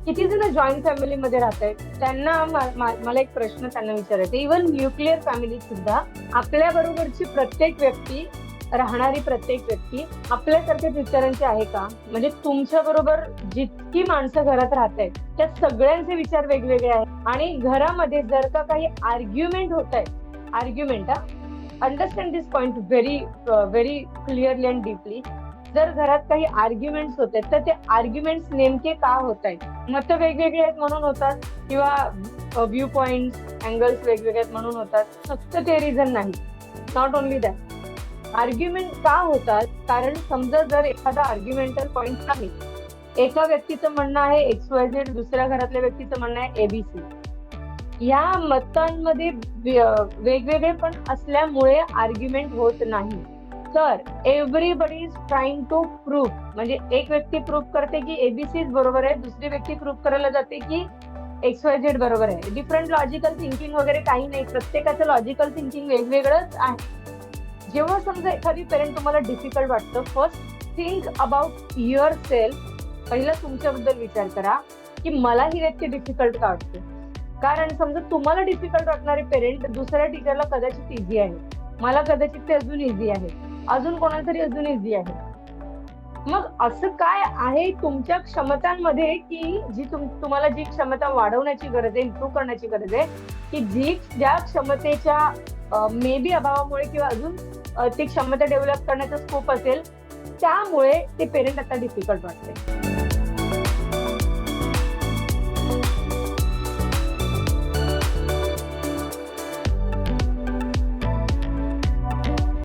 किती जण जॉईंट फॅमिलीमध्ये राहत आहेत, त्यांना मला एक प्रश्न त्यांना विचारायचा, इव्हन न्यूक्लिअर फॅमिलीत सुद्धा आपल्या बरोबरची प्रत्येक व्यक्ती, राहणारी प्रत्येक व्यक्ती आपल्यासारख्याच विचारांची आहे का? म्हणजे तुमच्या बरोबर जितकी माणसं घरात राहत आहेत त्या सगळ्यांचे विचार वेगवेगळे आहेत. आणि घरामध्ये जर का काही आर्ग्युमेंट होत आहे, argument, understand this point very clearly and deeply. जर घरात काही आर्ग्युमेंट्स होत आहेत तर ते आर्ग्युमेंट्स नेमके का होत आहेत? मतं वेगवेगळे आहेत म्हणून होतात, किंवा व्ह्यू पॉइंट, अँगल्स वेगवेगळे आहेत म्हणून होतात, फक्त ते रिझन नाही. नॉट ओनली दॅट, आर्ग्युमेंट का होतात? कारण समजा जर एखादा आर्ग्युमेंटल पॉइंट आहे, एका व्यक्तीचं म्हणणं आहे XYZ, दुसऱ्या घरातल्या व्यक्तीचं म्हणणं आहे ABC. या मतांमध्ये वेगवेगळे पण असल्यामुळे आर्ग्युमेंट होत नाही. तर everybody is trying to prove, म्हणजे एक व्यक्ती प्रूव्ह करते की ABC बरोबर आहे, दुसरी व्यक्ती प्रूव्ह करायला जाते की XYZ बरोबर आहे. डिफरंट लॉजिकल थिंकिंग वगैरे काही नाही, प्रत्येकाचं लॉजिकल थिंकिंग वेगवेगळंच आहे. जेव्हा समजा एखादी पेरेंट तुम्हाला डिफिकल्ट वाटतं, first think about your self. पहिला तुमच्याबद्दल विचार करा की मला ही व्यक्ती डिफिकल्ट का वाटते. कारण समजा तुम्हाला डिफिकल्ट वाटणारे पेरेंट दुसऱ्या टीचरला कदाचित इझी आहे, मला कदाचित ते अजून इझी आहे, अजून कोणाला तरी अजून इझी आहे. मग असं काय आहे तुमच्या क्षमतांमध्ये की जी तुम्हाला जी क्षमता वाढवण्याची गरज आहे, इम्प्रूव्ह करण्याची गरज आहे, की ज्या क्षमतेच्या मे बी अभावामुळे किंवा अजून ती क्षमता डेव्हलप करण्याचा स्कोप असेल, त्यामुळे ते पेरेंट आता डिफिकल्ट वाटते.